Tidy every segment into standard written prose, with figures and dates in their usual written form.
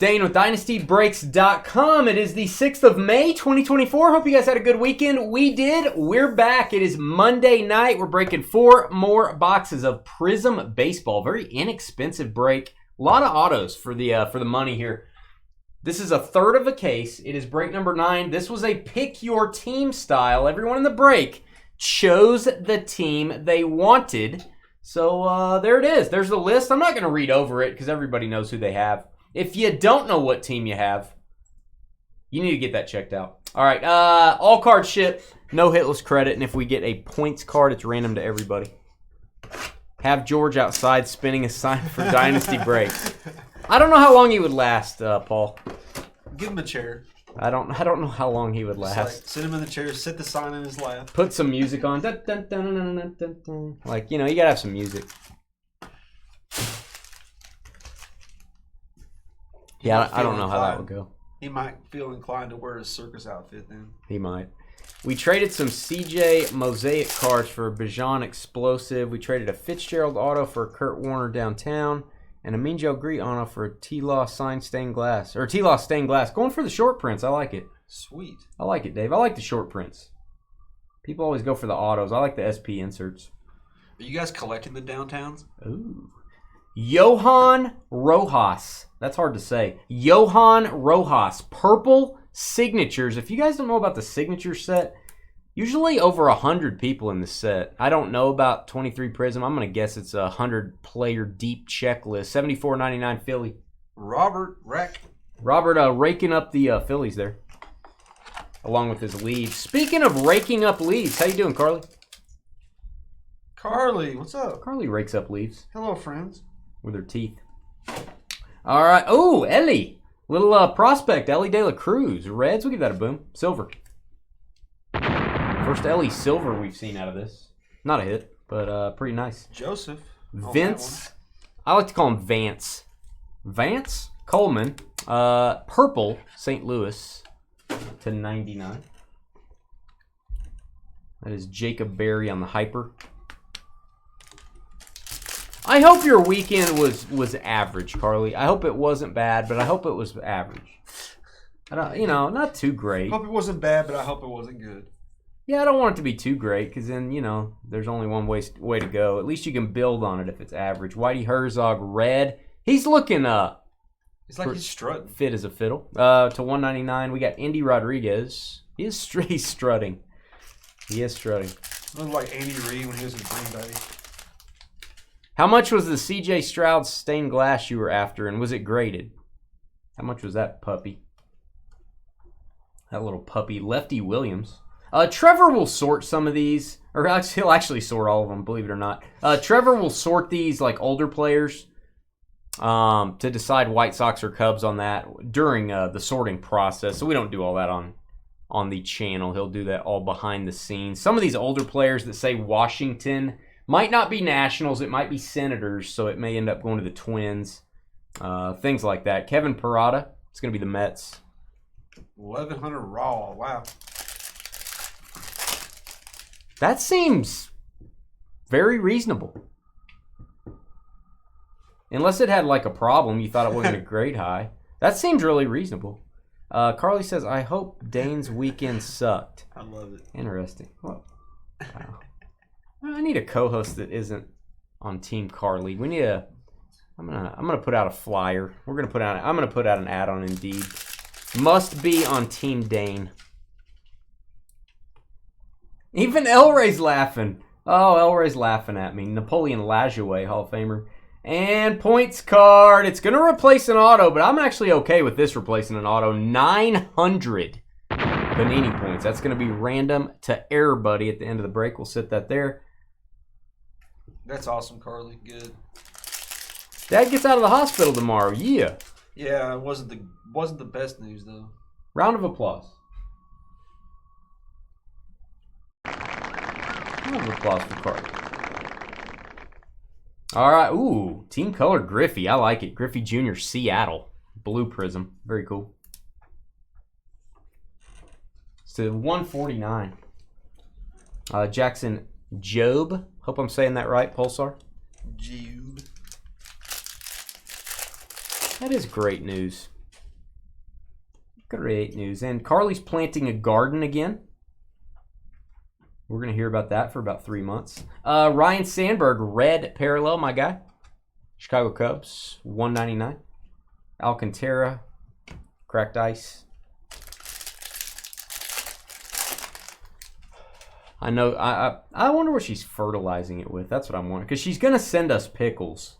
Dane with DynastyBreaks.com. It is the 6th of May, 2024. Hope you guys had a good weekend. We did. We're back. It is Monday night. We're breaking 4 more boxes of Prizm Baseball. Very inexpensive break. A lot of autos for the money here. This is a third of a case. It is break number 9. This was a pick your team style. Everyone in the break chose the team they wanted. So there it is. There's the list. I'm not going to read over it because everybody knows who they have. If you don't know what team you have, you need to get that checked out. All right, all cards ship, no hitless credit, and if we get a points card, it's random to everybody. Have George outside spinning a sign for Dynasty Breaks. I don't know how long he would last, Paul. Give him a chair. I don't know how long he would last. Like, sit him in the chair, sit the sign in his lap. Put some music on. Dun, dun, dun, dun, dun, dun, dun. Like, you know, you gotta have some music. Yeah, I don't know how that would go. He might feel inclined to wear his circus outfit then. He might. We traded some CJ Mosaic cards for a Bijan Explosive. We traded a Fitzgerald auto for a Kurt Warner downtown. And a Mean Joe Greet auto for a T-Law signed stained glass. Or T-Law stained glass. Going for the short prints. I like it. Sweet. I like it, Dave. I like the short prints. People always go for the autos. I like the SP inserts. Are you guys collecting the downtowns? Ooh. Johan Rojas. That's hard to say. Johan Rojas. Purple signatures. If you guys don't know about the signature set, usually over 100 people in the set. I don't know about 23 Prizm. I'm going to guess it's a 100-player deep checklist. $74.99 Philly. Robert raking up the Phillies there, along with his leaves. Speaking of raking up leaves, how you doing, Carly? Carly, what's up? Carly rakes up leaves. Hello, friends. With her teeth. All right. Oh, Ellie. Little prospect, Ellie De La Cruz. Reds, we'll give that a boom. Silver. First Ellie Silver we've seen out of this. Not a hit, but pretty nice. Joseph. Vince. I like to call him Vance. Vance Coleman. Purple St. Louis to 99. That is Jacob Berry on the Hyper. I hope your weekend was average, Carly. I hope it wasn't bad, but I hope it was average. I don't, not too great. I hope it wasn't bad, but I hope it wasn't good. Yeah, I don't want it to be too great because then, there's only one way to go. At least you can build on it if it's average. Whitey Herzog, red. He's looking It's like he's strutting. Fit as a fiddle. To 199, we got Indy Rodriguez. He's strutting. He is strutting. Looked like Andy Reid when he was in Green Bay. How much was the CJ Stroud stained glass you were after, and was it graded? How much was that puppy? That little puppy. Lefty Williams. Trevor will sort some of these, or he'll actually sort all of them, believe it or not. Trevor will sort these like older players to decide White Sox or Cubs on that during the sorting process. So we don't do all that on the channel. He'll do that all behind the scenes. Some of these older players that say Washington might not be Nationals. It might be Senators, so it may end up going to the Twins. Things like that. Kevin Parada. It's going to be the Mets. 1,100 raw. Wow. That seems very reasonable. Unless it had like a problem, you thought it wasn't a grade high. That seems really reasonable. Carly says, I hope Dane's weekend sucked. I love it. Interesting. Well, wow. I need a co-host that isn't on Team Carly. We need a. I'm gonna put out a flyer. I'm gonna put out an ad on Indeed. Must be on Team Dane. Even Elray's laughing. Oh, Elray's laughing at me. Napoleon Lajoie, Hall of Famer. And points card. It's going to replace an auto, but I'm actually okay with this replacing an auto. 900 Panini points. That's going to be random to everybody at the end of the break. We'll sit that there. That's awesome, Carly. Good. Dad gets out of the hospital tomorrow. Yeah. Yeah, it wasn't the best news, though. Round of applause. Round of applause for Carly. All right. Ooh, team color Griffey. I like it. Griffey Jr. Seattle. Blue Prizm. Very cool. It's to 149. Jackson Job. Hope I'm saying that right, Pulsar. Job. That is great news. Great news. And Carly's planting a garden again. We're going to hear about that for about 3 months. Ryan Sandberg, red parallel, my guy. Chicago Cubs, $1.99. Alcantara, cracked ice. I know. I wonder what she's fertilizing it with. That's what I'm wondering. Because she's going to send us pickles.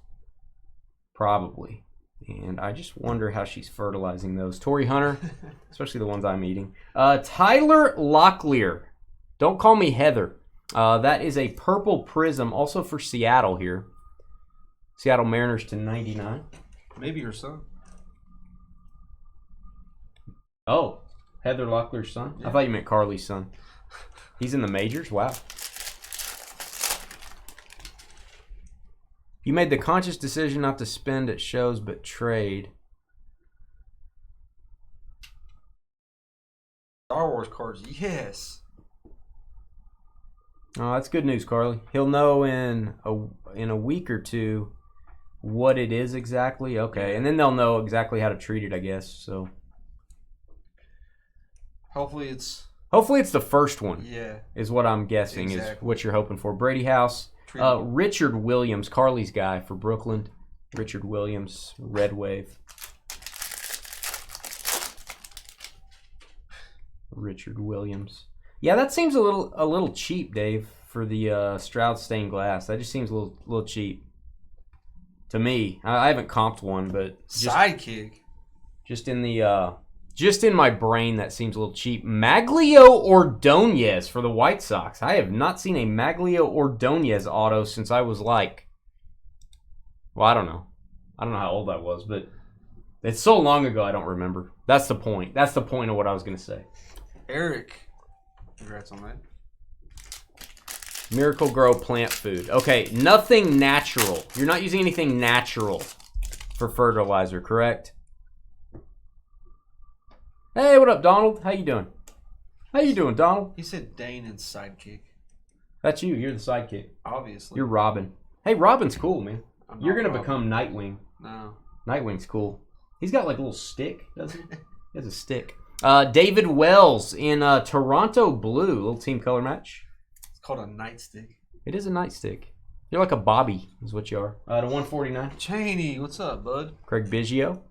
Probably. And I just wonder how she's fertilizing those. Torrey Hunter, especially the ones I'm eating. Tyler Locklear. Don't call me Heather. That is a purple Prizm, also for Seattle here. Seattle Mariners to 99. Maybe your son. Oh, Heather Locklear's son? Yeah. I thought you meant Carly's son. He's in the majors? Wow. You made the conscious decision not to spend at shows but trade. Star Wars cards, yes. Oh, that's good news, Carly. He'll know in a week or two what it is exactly. Okay, and then they'll know exactly how to treat it, I guess. So hopefully it's the first one. Yeah, is what I'm guessing is what you're hoping for. Brady House, Richard Williams, Carly's guy for Brooklyn. Richard Williams, Red Wave. Richard Williams. Yeah, that seems a little cheap, Dave, for the Stroud stained glass. That just seems a little cheap to me. I haven't comped one, but sidekick. Just in my brain, that seems a little cheap. Maglio Ordonez for the White Sox. I have not seen a Maglio Ordonez auto since I was like, well, I don't know how old I was, but it's so long ago I don't remember. That's the point. That's the point of what I was going to say. Eric. Congrats on that. Miracle Grow plant food. Okay, nothing natural. You're not using anything natural for fertilizer, correct? Hey, what up, Donald? How you doing? How you doing, Donald? He said Dane and sidekick. That's you. You're the sidekick. Obviously. You're Robin. Hey, Robin's cool, man. You're going to become Nightwing. No. Nightwing's cool. He's got like a little stick, doesn't he? He has a stick. David Wells in Toronto Blue. Little team color match. It's called a nightstick. It is a nightstick. You're like a Bobby is what you are. To 149. Cheney, what's up, bud? Craig Biggio.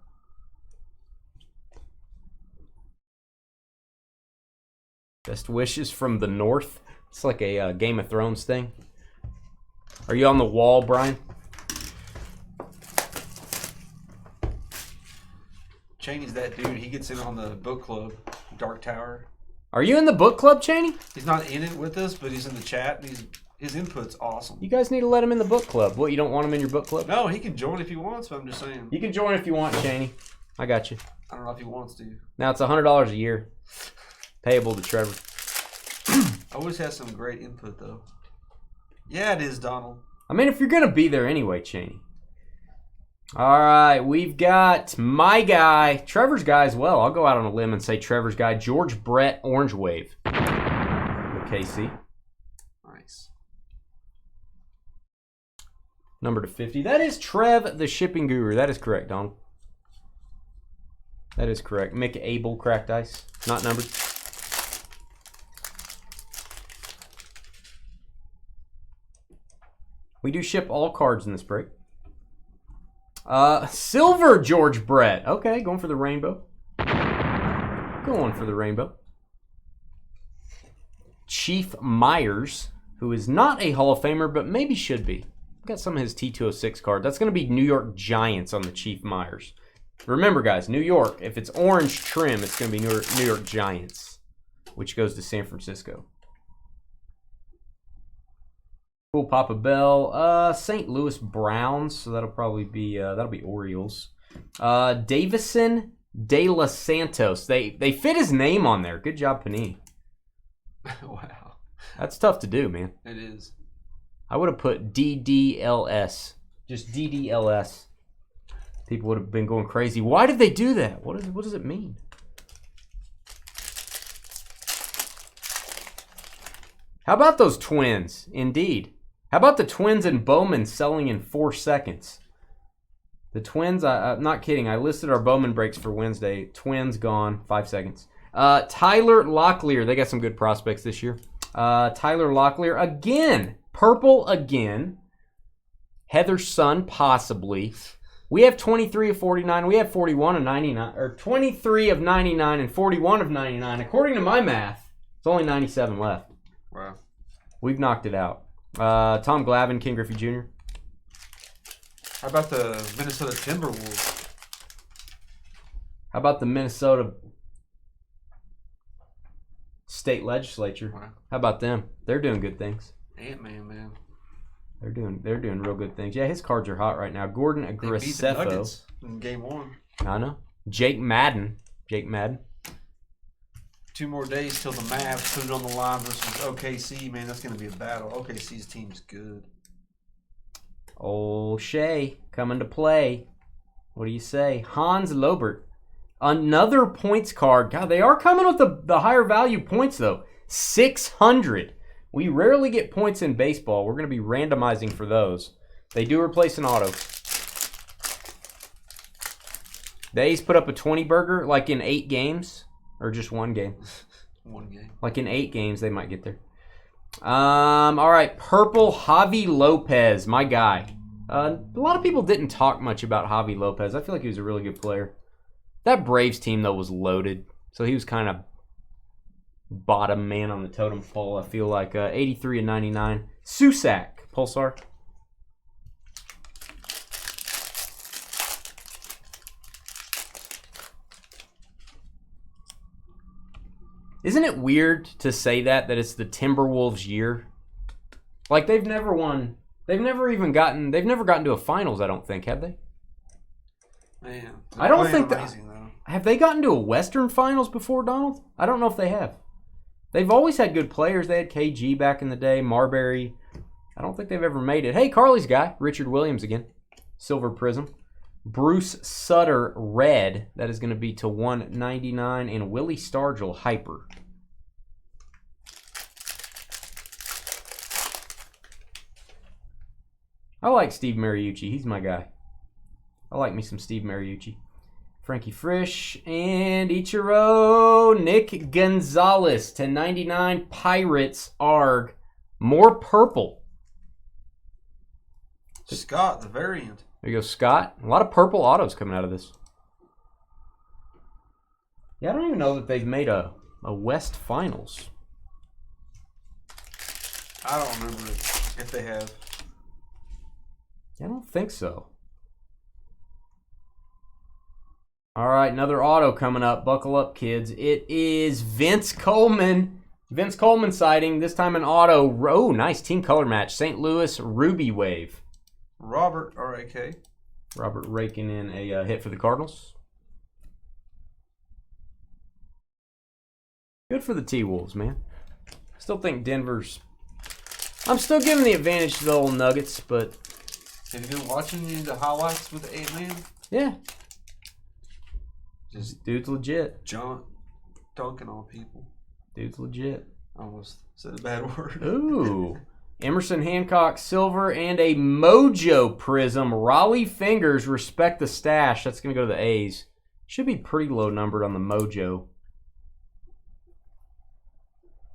Best wishes from the North. It's like a Game of Thrones thing. Are you on the wall, Brian? Cheney's that dude. He gets in on the book club, Dark Tower. Are you in the book club, Cheney? He's not in it with us, but he's in the chat, and his input's awesome. You guys need to let him in the book club. What, you don't want him in your book club? No, he can join if he wants, but I'm just saying. You can join if you want, Cheney. I got you. I don't know if he wants to. Now it's $100 a year. Payable to Trevor. Always has some great input, though. Yeah, it is, Donald. I mean, if you're going to be there anyway, Cheney. All right, we've got my guy, Trevor's guy as well. I'll go out on a limb and say Trevor's guy, George Brett, Orange Wave. The KC. Nice. Number to 50. That is Trev, the shipping guru. That is correct, Donald. That is correct. Mick Abel, cracked ice. Not numbered. We do ship all cards in this break. Silver George Brett. Okay, going for the rainbow. Going for the rainbow. Chief Myers, who is not a Hall of Famer, but maybe should be. Got some of his T206 card. That's going to be New York Giants on the Chief Myers. Remember, guys, New York, if it's orange trim, it's going to be New York Giants, which goes to San Francisco. Cool Papa Bell. St. Louis Browns, so that'll probably be that'll be Orioles. Davison De Los Santos. They fit his name on there. Good job, Panini. Wow. That's tough to do, man. It is. I would have put DDLS. Just DDLS. People would have been going crazy. Why did they do that? What does it mean? How about those Twins? Indeed. How about the Twins and Bowman selling in 4 seconds? The Twins, I'm not kidding. I listed our Bowman breaks for Wednesday. Twins gone, 5 seconds. Tyler Locklear, they got some good prospects this year. Tyler Locklear again, purple again. Heather's son, possibly. We have 23 of 49. We have 41 of 99, or 23 of 99 and 41 of 99. According to my math, it's only 97 left. Wow. We've knocked it out. Tom Glavine, King Griffey Jr. How about the Minnesota Timberwolves? How about the Minnesota State Legislature? Wow. How about them? They're doing good things. Ant-Man, man. They're doing real good things. Yeah, his cards are hot right now. Gordon They beat the Graceffo. Nuggets in Game 1. I know. Jake Madden. 2 more days till the Mavs put it on the line versus OKC. Man, that's going to be a battle. OKC's team's good. Old Shea coming to play. What do you say? Hans Lobert. Another points card. God, they are coming with the higher value points, though. 600. We rarely get points in baseball. We're going to be randomizing for those. They do replace an auto. The A's put up a 20 burger like in 8 games. Or just 1 game. 1 game. Like in 8 games, they might get there. All right, purple Javi Lopez, my guy. A lot of people didn't talk much about Javi Lopez. I feel like he was a really good player. That Braves team, though, was loaded. So he was kind of bottom man on the totem pole, I feel like. 83 and 99. Susak, Pulsar. Isn't it weird to say that it's the Timberwolves' year? Like, they've never won. They've never gotten to a finals, I don't think, have they? Man, I don't think amazing, though. Have they gotten to a Western Finals before, Donald? I don't know if they have. They've always had good players. They had KG back in the day, Marbury. I don't think they've ever made it. Hey, Carly's guy, Richard Williams again. Silver Prizm. Bruce Sutter, red. That is going to be to 199. And Willie Stargell, hyper. I like Steve Mariucci. He's my guy. I like me some Steve Mariucci. Frankie Frisch and Ichiro. Nick Gonzalez to 99. Pirates, ARG. More purple. Scott, the variant. There you go, Scott. A lot of purple autos coming out of this. Yeah, I don't even know that they've made a West Finals. I don't remember if they have. I don't think so. All right, another auto coming up. Buckle up, kids. It is Vince Coleman. Vince Coleman sighting. This time an auto. Oh, nice team color match. St. Louis Ruby Wave. Robert, R-A-K. Robert raking in a hit for the Cardinals. Good for the T-Wolves, man. Still think Denver's... I'm still giving the advantage to the old Nuggets, but... Have you been watching the highlights with the Ant-Man? Yeah. Just dude's legit. John dunking on people. Dude's legit. I almost said a bad word. Ooh. Emerson Hancock, silver, and a Mojo Prizm. Raleigh Fingers, respect the stash. That's going to go to the A's. Should be pretty low numbered on the Mojo.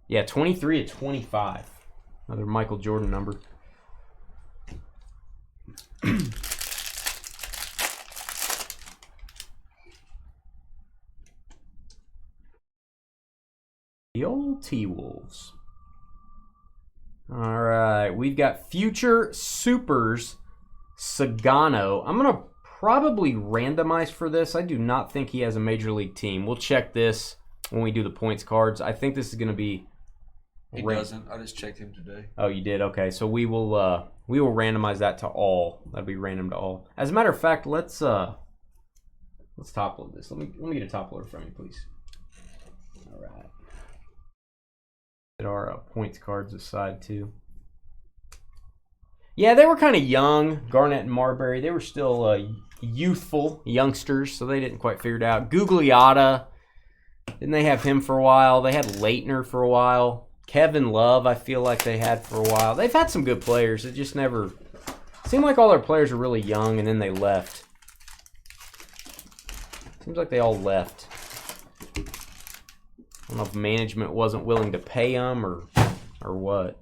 Yeah, 23 of 25. Another Michael Jordan number. The old T-Wolves. All right, we've got Future Supers Sagano. I'm going to probably randomize for this. I do not think he has a major league team. We'll check this when we do the points cards. I think this is going to be... He doesn't. I just checked him today. Oh, you did? Okay, so we will randomize that to all. That'll be random to all. As a matter of fact, let's top load this. Let me get a top loader from you, please. All right. Get our points cards aside too. Yeah, they were kind of young, Garnett and Marbury. They were still youthful youngsters, so they didn't quite figure it out. Gugliotta, didn't they have him for a while? They had Leitner for a while. Kevin Love, I feel like they had for a while. They've had some good players. It just never seemed like all their players were really young, and then they left. Seems like they all left. I don't know if management wasn't willing to pay them or what.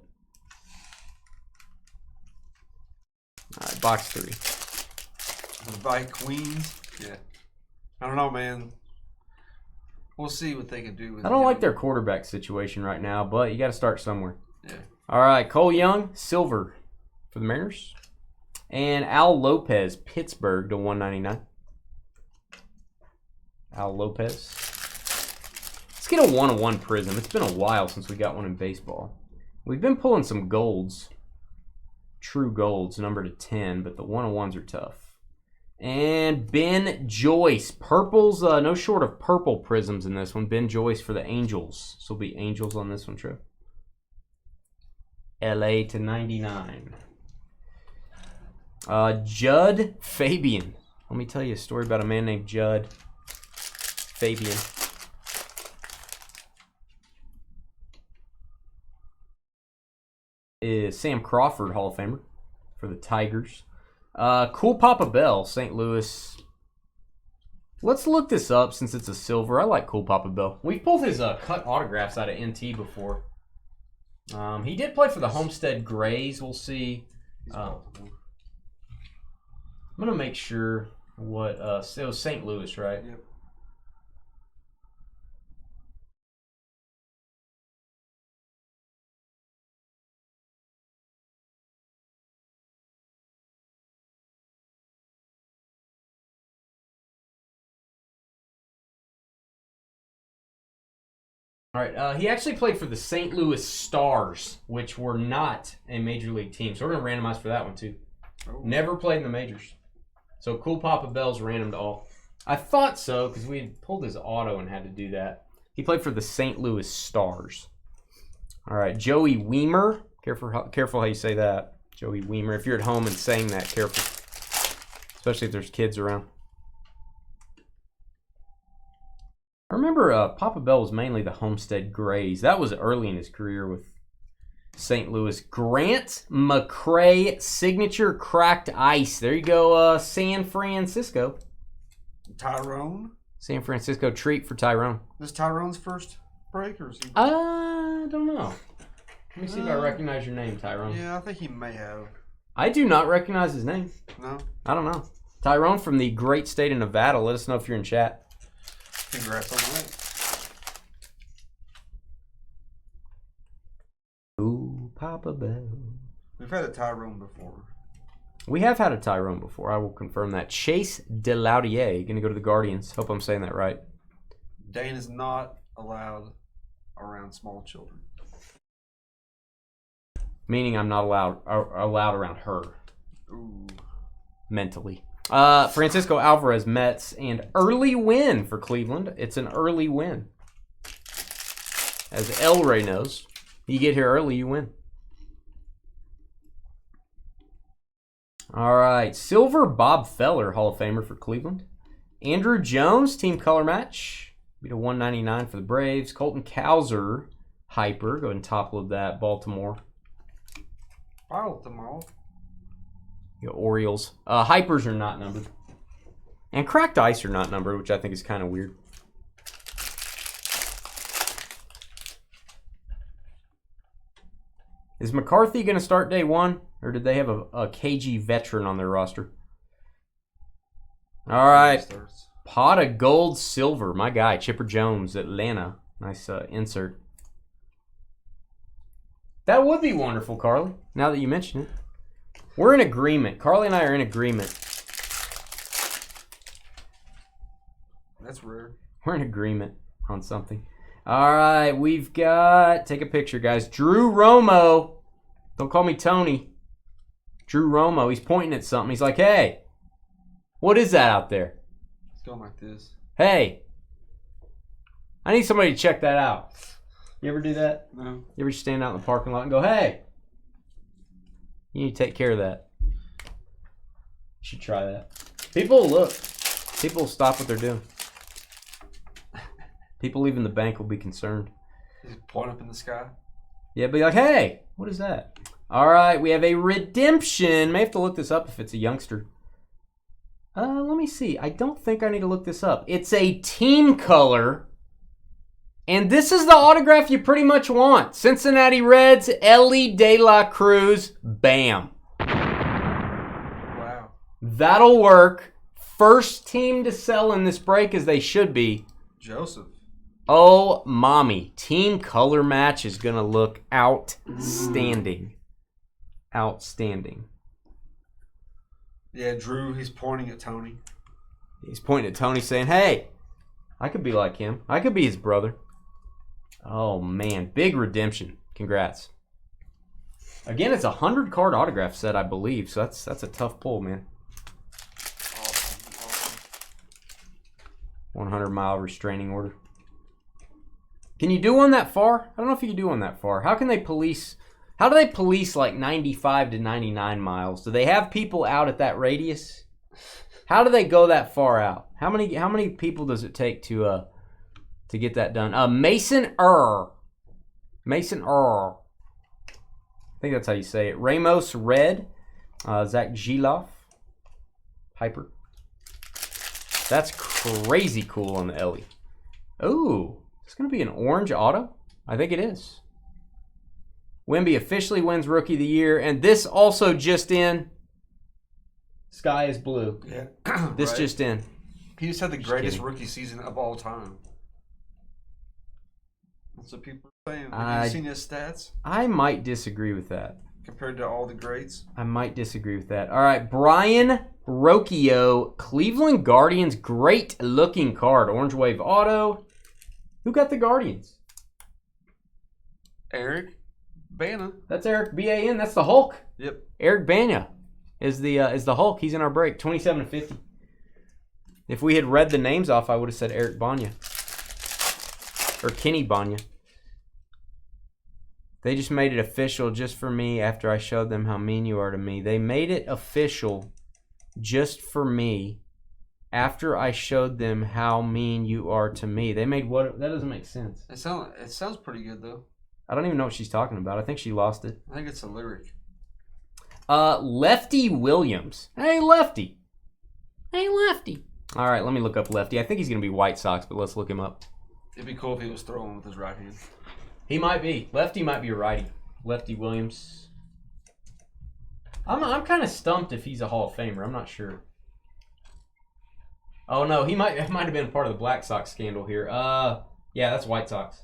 All right, box 3. The Vice Queens. Yeah. I don't know, man. We'll see what they can do with I don't like their quarterback situation right now, but you got to start somewhere. Yeah. All right, Cole Young, silver for the Mariners. And Al Lopez, Pittsburgh to 199. Al Lopez. Let's get a 1-of-1 Prizm. It's been a while since we got one in baseball. We've been pulling some golds. True golds, numbered to 10, but the 1-of-1s are tough. And Ben Joyce. Purples, no short of purple Prizms in this one. Ben Joyce for the Angels. This will be Angels on this one, Trev. LA to 99. Judd Fabian. Let me tell you a story about a man named Judd Fabian. Is Sam Crawford, Hall of Famer for the Tigers. Cool Papa Bell, St. Louis. Let's look this up since it's a silver. I like Cool Papa Bell. We've pulled his cut autographs out of NT before. He did play for the Homestead Grays. We'll see. I'm going to make sure what... it was St. Louis, right? Yep. All right, he actually played for the St. Louis Stars, which were not a major league team. So we're going to randomize for that one, too. Oh. Never played in the majors. So Cool Papa Bell's random to all. I thought so, because we had pulled his auto and had to do that. He played for the St. Louis Stars. All right, Joey Weimer. Careful how you say that. Joey Weimer. If you're at home and saying that, careful. Especially if there's kids around. I remember Papa Bell was mainly the Homestead Grays. That was early in his career with St. Louis. Grant McCray, signature cracked ice. There you go, San Francisco. Tyrone? San Francisco treat for Tyrone. This Tyrone's first break, or is he... I don't know. Let me see if I recognize your name, Tyrone. Yeah, I think he may have. I do not recognize his name. No? I don't know. Tyrone from the great state of Nevada. Let us know if you're in chat. Congrats on that. Ooh, Papa Bell. We've had a Tyrone before. We have had a Tyrone before. I will confirm that. Chase Delaudier, going to go to the Guardians. Hope I'm saying that right. Dane is not allowed around small children. Meaning I'm not allowed around her. Ooh. Mentally. Francisco Alvarez, Mets, and early win for Cleveland. It's an early win. As El Rey knows, you get here early, you win. All right, silver Bob Feller, Hall of Famer for Cleveland. Andrew Jones, team color match. Be to 199 for the Braves. Colton Cowser, hyper. Go ahead and top load that. Baltimore. The Orioles. Hypers are not numbered. And cracked ice are not numbered, which I think is kind of weird. Is McCarthy going to start day one? Or did they have a KG veteran on their roster? All right. Pot of gold, silver. My guy, Chipper Jones, Atlanta. Nice insert. That would be wonderful, Carly, now that you mention it. We're in agreement. Carly and I are in agreement. That's rare. We're in agreement on something. All right, we've got... Take a picture, guys. Drew Romo. Don't call me Tony. Drew Romo. He's pointing at something. He's like, hey, what is that out there? It's going like this. Hey, I need somebody to check that out. You ever do that? No. You ever stand out in the parking lot and go, hey, you need to take care of that. You should try that. People will look. People will stop what they're doing. People leaving the bank will be concerned. Just point up in the sky? Yeah, be like, hey, what is that? All right, we have a redemption. May have to look this up if it's a youngster. Let me see. I don't think I need to look this up. It's a team color. And this is the autograph you pretty much want. Cincinnati Reds, Ellie De La Cruz. Bam. Wow. That'll work. First team to sell in this break, as they should be. Joseph. Oh, mommy. Team color match is going to look outstanding. Outstanding. Yeah, Drew, he's pointing at Tony. He's pointing at Tony saying, hey, I could be like him. I could be his brother. Oh, man. Big redemption. Congrats. Again, it's a 100-card autograph set, I believe. So that's a tough pull, man. Awesome. 100-mile restraining order. Can you do one that far? I don't know if you can do one that far. How can they police... How do they police like 95 to 99 miles? Do they have people out at that radius? How do they go that far out? How many people does it take to get that done? Mason Err. Mason Err. I think that's how you say it. Ramos Red. Zach Giloff. Hyper. That's crazy cool on the Ellie. Ooh. It's going to be an orange auto? I think it is. Wemby officially wins Rookie of the Year. And this also just in. Sky is blue. Yeah. This right. just in. He just had the greatest rookie season of all time. That's what people are saying. Have you seen his stats? I might disagree with that. Compared to all the greats? I might disagree with that. All right, Brian Rocchio, Cleveland Guardians. Great looking card. Orange Wave Auto. Who got the Guardians? Eric Bana. That's Eric B-A-N. That's the Hulk. Yep. Eric Bana is the Hulk. He's in our break. 27-50. If we had read the names off, I would have said Eric Banya. Or Kenny Banya. They just made it official just for me after I showed them how mean you are to me. They made it official just for me after I showed them how mean you are to me. They made what? That doesn't make sense. It sounds pretty good, though. I don't even know what she's talking about. I think she lost it. I think it's a lyric. Lefty Williams. Hey, Lefty. Hey, Lefty. All right, let me look up Lefty. I think he's going to be White Sox, but let's look him up. It'd be cool if he was throwing with his right hand. He might be. Lefty might be a righty. Lefty Williams. I'm kind of stumped if he's a Hall of Famer. I'm not sure. Oh, no. It might have been part of the Black Sox scandal here. Yeah, that's White Sox.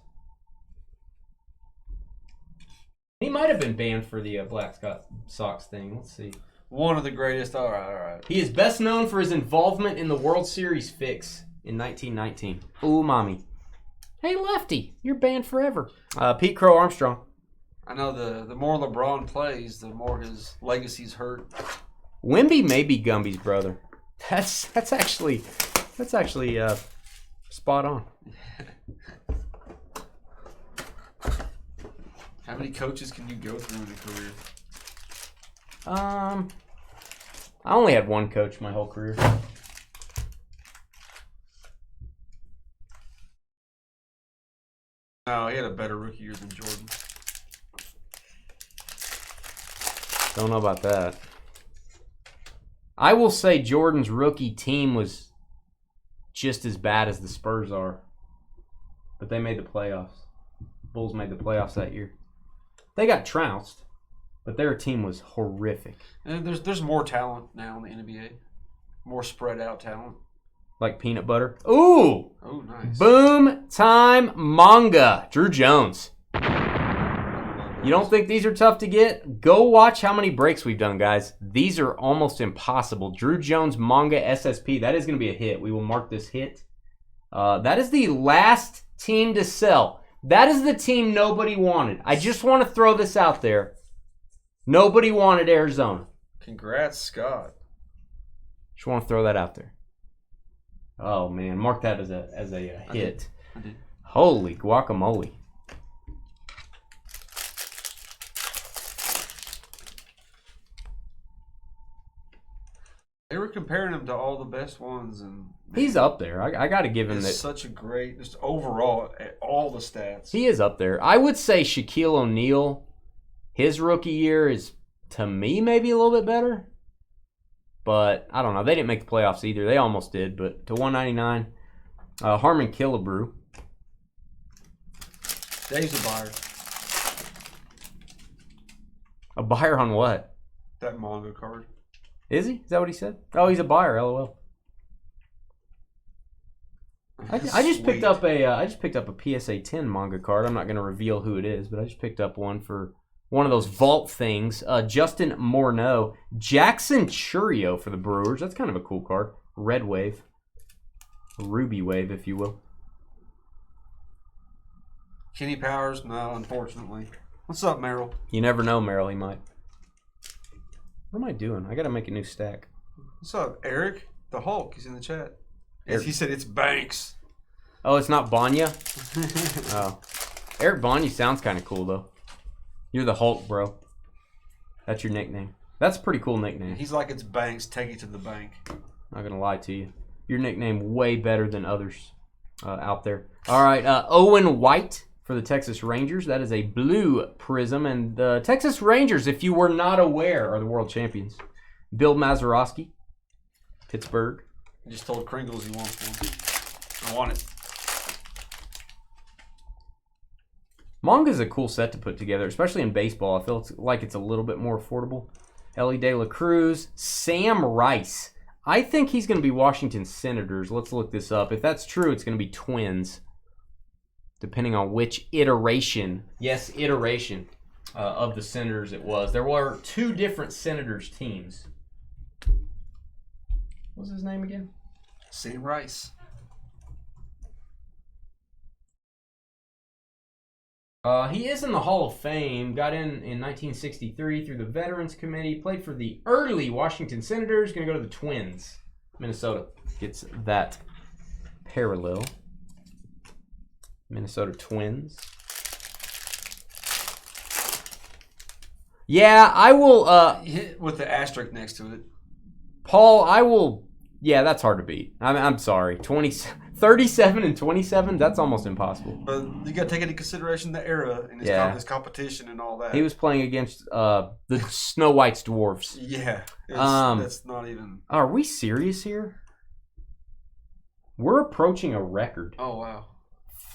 He might have been banned for the Black Sox thing. Let's see. One of the greatest. All right. He is best known for his involvement in the World Series fix in 1919. Ooh, mommy. Hey, Lefty, you're banned forever. Pete Crow Armstrong. I know the more LeBron plays, the more his legacy's hurt. Wemby may be Gumby's brother. That's actually spot on. How many coaches can you go through in a career? I only had one coach my whole career. No, he had a better rookie year than Jordan. Don't know about that. I will say Jordan's rookie team was just as bad as the Spurs are. But they made the playoffs. Bulls made the playoffs that year. They got trounced, but their team was horrific. And there's more talent now in the NBA. More spread out talent. Like peanut butter. Ooh! Oh, nice. Boom time manga. Drew Jones. You don't think these are tough to get? Go watch how many breaks we've done, guys. These are almost impossible. Drew Jones manga SSP. That is going to be a hit. We will mark this hit. That is the last team to sell. That is the team nobody wanted. I just want to throw this out there. Nobody wanted Arizona. Congrats, Scott. Just want to throw that out there. Oh, man. Mark that as a hit. I did. Holy guacamole. They were comparing him to all the best ones, and He's up there. I got to give him that. such a great, just overall, at all the stats. He is up there. I would say Shaquille O'Neal, his rookie year is, to me, maybe a little bit better. but I don't know. They didn't make the playoffs either. They almost did, but to 199, Harmon Killebrew. Dave's a buyer. A buyer on what? That manga card. Is he? Is that what he said? Oh, he's a buyer. LOL. I just picked up a PSA 10 manga card. I'm not going to reveal who it is, but I just picked up one for one of those vault things. Justin Morneau, Jackson Churio for the Brewers. That's kind of a cool card. Red wave, ruby wave, if you will. Kenny Powers? No, unfortunately. What's up, Merrill? You never know, Merrill. He might. What am I doing? I got to make a new stack. What's up, Eric? The Hulk. He's in the chat. Eric. He said it's Banks. Oh, it's not Banya? Oh. Eric Banya sounds kind of cool, though. You're the Hulk, bro. That's your nickname. That's a pretty cool nickname. He's like it's Banks. Take it to the bank. Not going to lie to you. Your nickname way better than others out there. All right, Owen White for the Texas Rangers. That is a blue Prizm. And the Texas Rangers, if you were not aware, are the world champions. Bill Mazeroski, Pittsburgh. He just told Kringles he wants one. I want it. Manga's a cool set to put together, especially in baseball. I feel like it's a little bit more affordable. Ellie De La Cruz, Sam Rice. I think he's going to be Washington Senators. Let's look this up. If that's true, it's going to be Twins, depending on which iteration. Yes, iteration of the Senators it was. There were 2 different Senators teams. What's his name again? Sam Rice. He is in the Hall of Fame. Got in 1963 through the Veterans Committee. Played for the early Washington Senators. Going to go to the Twins. Minnesota gets that parallel. Minnesota Twins. Yeah, I will... with the asterisk next to it. Paul, I will... Yeah, that's hard to beat. I'm sorry. 37 and 27, that's almost impossible. But you got to take into consideration the era and his competition and all that. He was playing against the Snow White's dwarfs. Yeah. That's not even... Are we serious here? We're approaching a record. Oh, wow.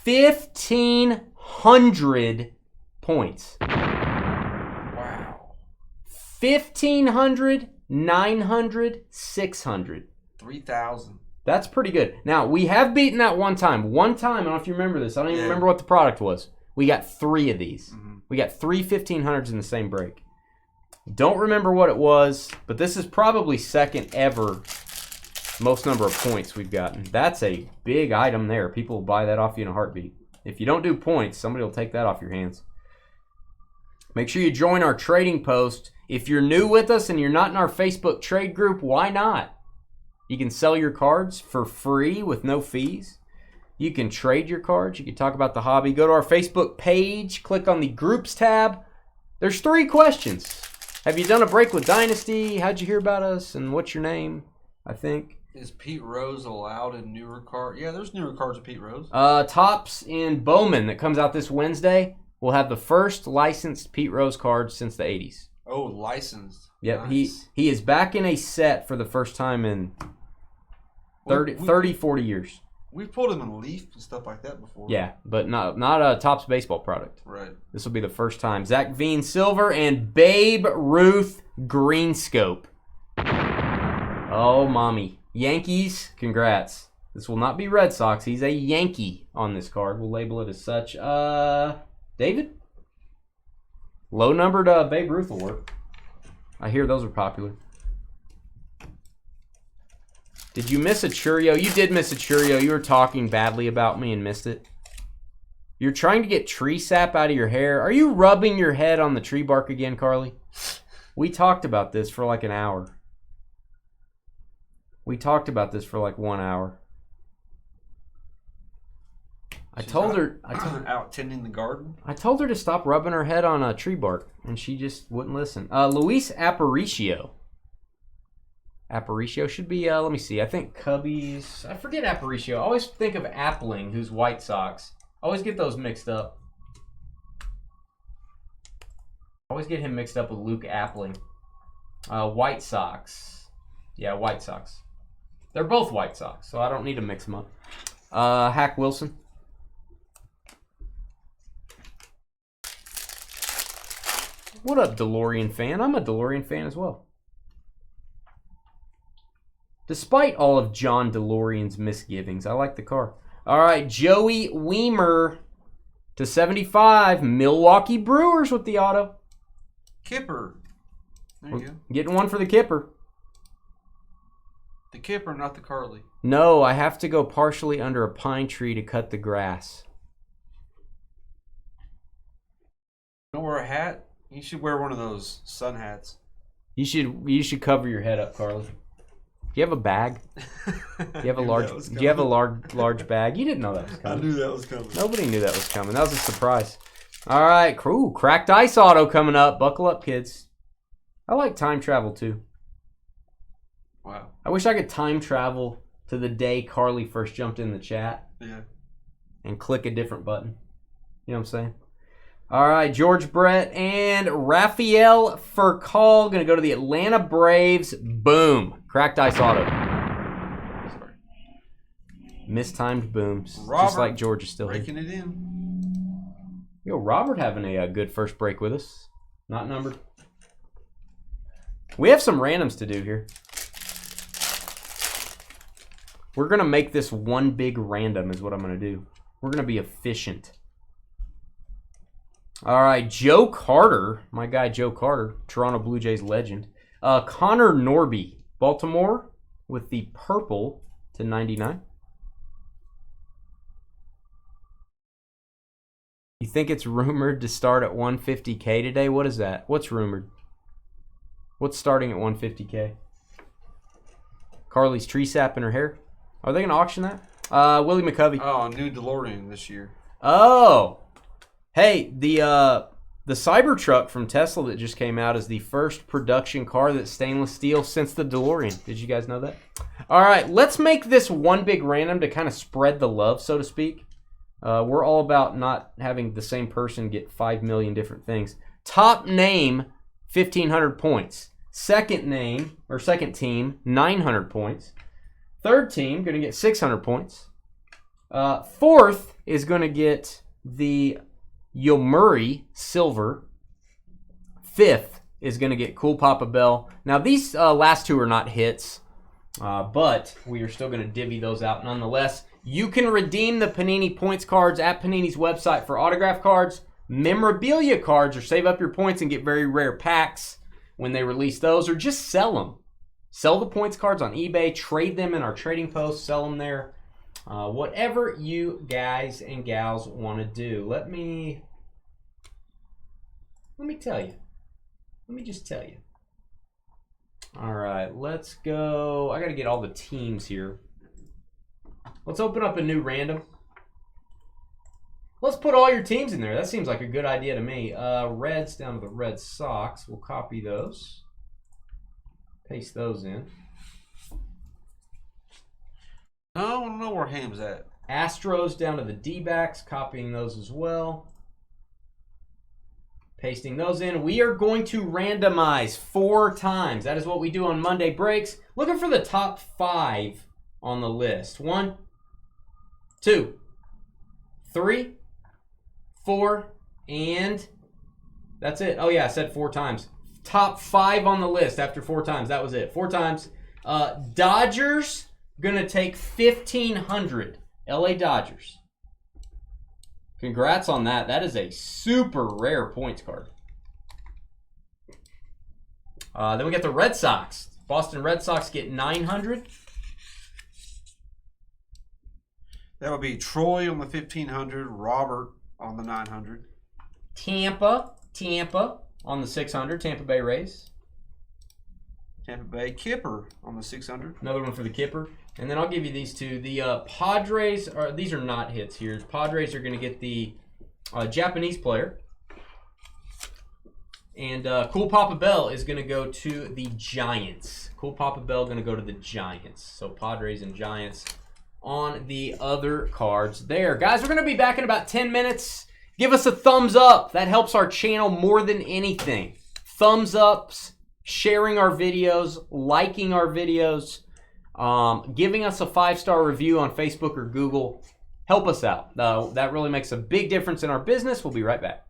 1,500 points. Wow. 1,500, 900, 600. 3,000. That's pretty good. Now, we have beaten that one time. One time, I don't know if you remember this. I don't even remember what the product was. We got 3 of these. Mm-hmm. We got 3 1,500s in the same break. Don't remember what it was, but this is probably second ever most number of points we've gotten. That's a big item there. People will buy that off you in a heartbeat. If you don't do points, somebody will take that off your hands. Make sure you join our trading post. If you're new with us and you're not in our Facebook trade group, why not? You can sell your cards for free with no fees. You can trade your cards. You can talk about the hobby. Go to our Facebook page. Click on the Groups tab. There's 3 questions. Have you done a break with Dynasty? How'd you hear about us? And what's your name? I think. Is Pete Rose allowed in newer cards? Yeah, there's newer cards of Pete Rose. Topps in Bowman that comes out this Wednesday will have the first licensed Pete Rose card since the 80s. Oh, licensed. Yep, nice. He is back in a set for the first time in 30, 40 years. We've pulled him in Leaf and stuff like that before. Yeah, but not a Topps baseball product. Right. This will be the first time. Zach Veen Silver and Babe Ruth Green Scope. Oh, mommy. Yankees, congrats. This will not be Red Sox. He's a Yankee on this card. We'll label it as such. David? Low-numbered Babe Ruth will work. I hear those are popular. Did you miss a Churio? You did miss a Churio. You were talking badly about me and missed it. You're trying to get tree sap out of your hair. Are you rubbing your head on the tree bark again, Carly? We talked about this for like an hour. We talked about this for like 1 hour. She's out tending the garden. I told her to stop rubbing her head on a tree bark, and she just wouldn't listen. Luis Aparicio. Aparicio should be, let me see. I think Cubbies. I forget Aparicio. I always think of Appling, who's White Sox. I always get those mixed up. I always get him mixed up with Luke Appling. White Sox. Yeah, White Sox. They're both White Sox, so I don't need to mix them up. Hack Wilson. What up, DeLorean fan? I'm a DeLorean fan as well. Despite all of John DeLorean's misgivings, I like the car. All right, Joey Weimer to 75. Milwaukee Brewers with the auto. Kipper. There you go. Getting one for the Kipper. The Kipper, not the Carly. No, I have to go partially under a pine tree to cut the grass. Don't wear a hat? You should wear one of those sun hats. You should cover your head up, Carly. Do you have a bag? Do you have a large bag? You didn't know that was coming. I knew that was coming. Nobody knew that was coming. That was a surprise. All right, cool. Cracked ice auto coming up. Buckle up, kids. I like time travel too. Wow. I wish I could time travel to the day Carly first jumped in the chat. Yeah. And click a different button. You know what I'm saying? All right, George Brett and Rafael Furcal going to go to the Atlanta Braves. Boom. Cracked ice auto. Sorry. Mistimed booms. Robert, just like George is still breaking here. It in. Yo, Robert having a good first break with us. Not numbered. We have some randoms to do here. We're going to make this one big random is what I'm going to do. We're going to be efficient. All right, Joe Carter. My guy Joe Carter, Toronto Blue Jays legend. Connor Norby, Baltimore with the purple to 99. You think it's rumored to start at 150K today? What is that? What's rumored? What's starting at 150K? Carly's tree sap in her hair. Are they going to auction that? Willie McCovey. Oh, new DeLorean this year. Oh. Hey, the Cybertruck from Tesla that just came out is the first production car that's stainless steel since the DeLorean. Did you guys know that? All right, let's make this one big random to kind of spread the love, so to speak. We're all about not having the same person get 5 million different things. Top name, 1,500 points. Second name, or second team, 900 points. Third team, going to get 600 points. Fourth is going to get the Yomuri Silver. Fifth is going to get Cool Papa Bell. Now, these last two are not hits, but we are still going to divvy those out nonetheless. You can redeem the Panini points cards at Panini's website for autograph cards, memorabilia cards, or save up your points and get very rare packs when they release those, or just sell them. Sell the points cards on eBay, trade them in our trading post, sell them there. Whatever you guys and gals want to do. Let me tell you. Let me just tell you. All right, let's go. I got to get all the teams here. Let's open up a new random. Let's put all your teams in there. That seems like a good idea to me. Reds down to the Red Sox. We'll copy those. Paste those in. I don't know where Ham's at. Astros down to the D-backs. Copying those as well. Pasting those in. We are going to randomize 4 times. That is what we do on Monday Breaks. Looking for the top 5 on the list. 1, 2, 3, 4, and that's it. Oh yeah, I said 4 times. Top 5 on the list after 4 times. That was it. 4 times. Dodgers gonna take 1,500. LA Dodgers. Congrats on that. That is a super rare points card. Then we got the Red Sox. Boston Red Sox get 900. That would be Troy on the 1,500, Robert on the 900. Tampa on the 600. Tampa Bay Rays. Tampa Bay Kipper on the 600. Another one for the Kipper. And then I'll give you these two. The Padres, these are not hits here. Padres are going to get the Japanese player. And Cool Papa Bell is going to go to the Giants. Cool Papa Bell going to go to the Giants. So Padres and Giants on the other cards there. Guys, we're going to be back in about 10 minutes. Give us a thumbs up. That helps our channel more than anything. Thumbs ups sharing our videos, liking our videos, giving us a 5-star review on Facebook or Google. Help us out. That really makes a big difference in our business. We'll be right back.